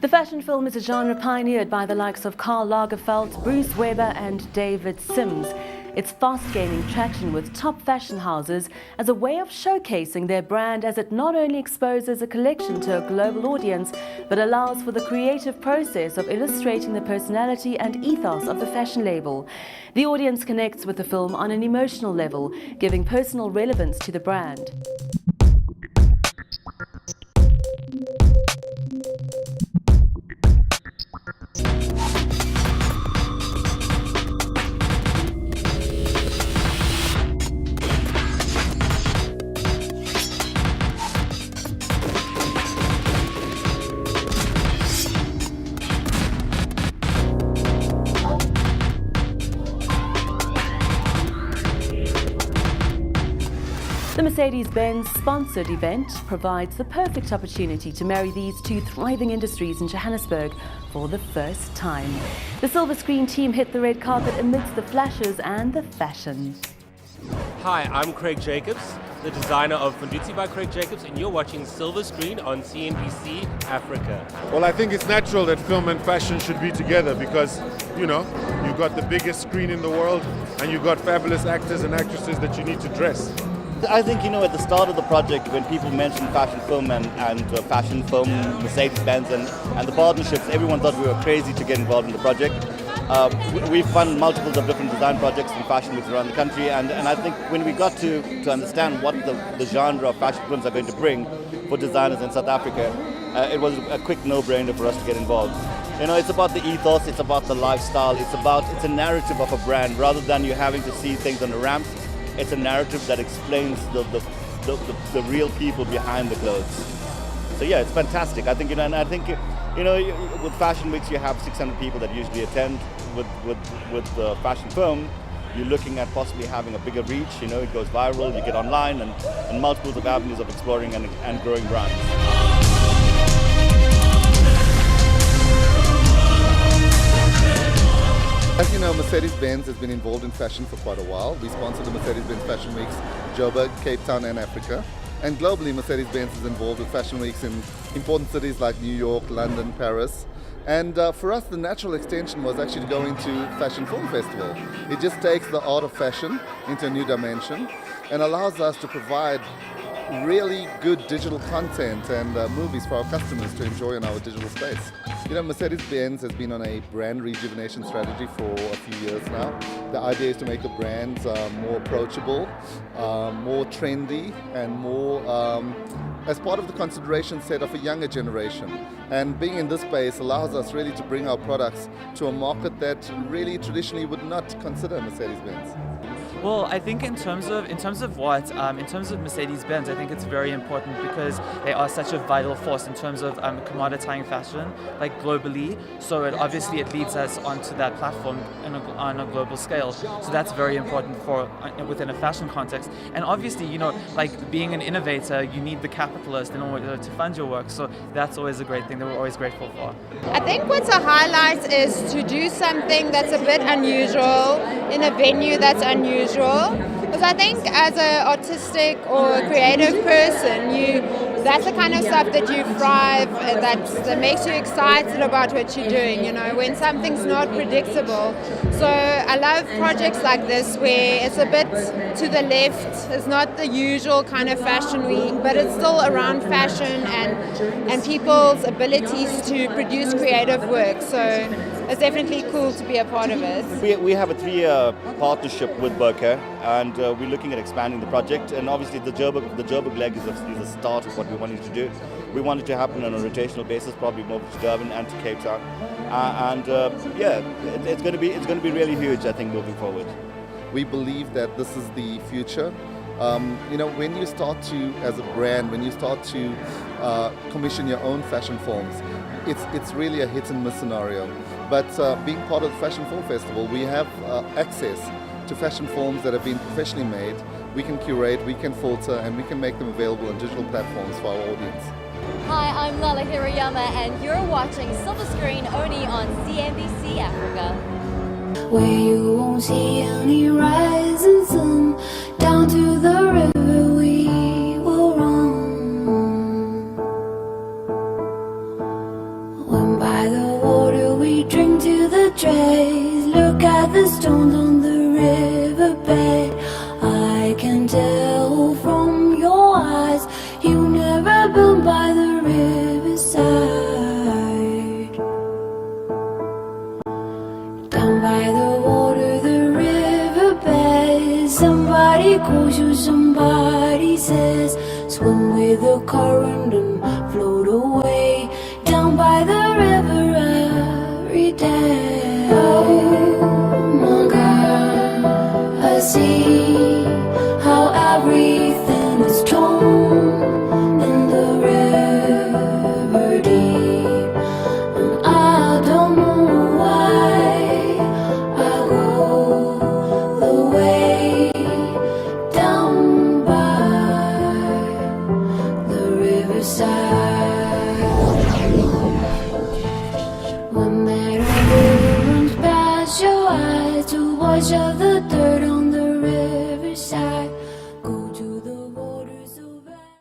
The fashion film is a genre pioneered by the likes of Karl Lagerfeld, Bruce Weber and David Sims. It's fast gaining traction with top fashion houses as a way of showcasing their brand, as it not only exposes a collection to a global audience, but allows for the creative process of illustrating the personality and ethos of the fashion label. The audience connects with the film on an emotional level, giving personal relevance to the brand. The Mercedes-Benz sponsored event provides the perfect opportunity to marry these two thriving industries in Johannesburg for the first time. The silver screen team hit the red carpet amidst the flashes and the fashion. Hi, I'm Craig Jacobs, the designer of Fundutsi by Craig Jacobs, and you're watching Silver Screen on CNBC Africa. Well, I think it's natural that film and fashion should be together because, you know, you've got the biggest screen in the world and you've got fabulous actors and actresses that you need to dress. I think, at the start of the project, when people mentioned fashion film and fashion film, Mercedes-Benz and the partnerships, everyone thought we were crazy to get involved in the project. We've funded multiple of different design projects in fashion weeks around the country, and I think when we got to understand what the genre of fashion films are going to bring for designers in South Africa, it was a quick no-brainer for us to get involved. It's about the ethos, it's about the lifestyle, it's a narrative of a brand rather than you having to see things on the ramp. It's a narrative that explains the real people behind the clothes. So yeah, it's fantastic. I think and I think with fashion weeks you have 600 people that usually attend. With the fashion film, you're looking at possibly having a bigger reach. It goes viral, you get online, and multiples of avenues of exploring and growing brands. As you know, Mercedes-Benz has been involved in fashion for quite a while. We sponsor the Mercedes-Benz Fashion Weeks, Joburg, Cape Town and Africa. And globally, Mercedes-Benz is involved with fashion weeks in important cities like New York, London, Paris. And for us, the natural extension was actually to go into Fashion Film Festival. It just takes the art of fashion into a new dimension and allows us to provide really good digital content and movies for our customers to enjoy in our digital space. Mercedes-Benz has been on a brand rejuvenation strategy for a few years now. The idea is to make the brands more approachable, more trendy, and more as part of the consideration set of a younger generation. And being in this space allows us really to bring our products to a market that really traditionally would not consider Mercedes-Benz. Well, I think in terms of Mercedes-Benz, I think it's very important because they are such a vital force in terms of commoditizing fashion, like globally. So it leads us onto that platform on a global scale. So that's very important for within a fashion context. And obviously, like being an innovator, you need the capitalist in order to fund your work. So that's always a great thing that we're always grateful for. I think what's a highlight is to do something that's a bit unusual in a venue that's unusual. Because I think as an artistic or a creative person, that's the kind of stuff that you thrive, that makes you excited about what you're doing, when something's not predictable. So I love projects like this where it's a bit to the left. It's not the usual kind of fashion week, but it's still around fashion and people's abilities to produce creative work. So it's definitely cool to be a part of it. We have a 3-year partnership with Burka, and we're looking at expanding the project. And obviously the Joburg leg is a start of what we wanted to do. We want it to happen on a rotational basis, probably more to Durban and to Cape Town. It's going to be really huge, I think, moving forward. We believe that this is the future. When you start to, as a brand, when you start to commission your own fashion films, it's really a hit and miss scenario. But being part of the Fashion Film Festival, we have access to fashion films that have been professionally made. We can curate, we can filter, and we can make them available on digital platforms for our audience. Hi, I'm Lala Hiroyama, and you're watching Silver Screen only on CNBC Africa. Where you won't see any rising sun, down to the river we will run. the stones on the riverbed. I can tell from your eyes you never been by the riverside. Down by the water, the riverbed. Somebody calls you, somebody says, swim with the current and float away. Down by the river every day. Oh my God, I see how everything is torn in the river deep, and I don't know why I go the way down by the riverside. When that river runs past your eyes to wash out the dirt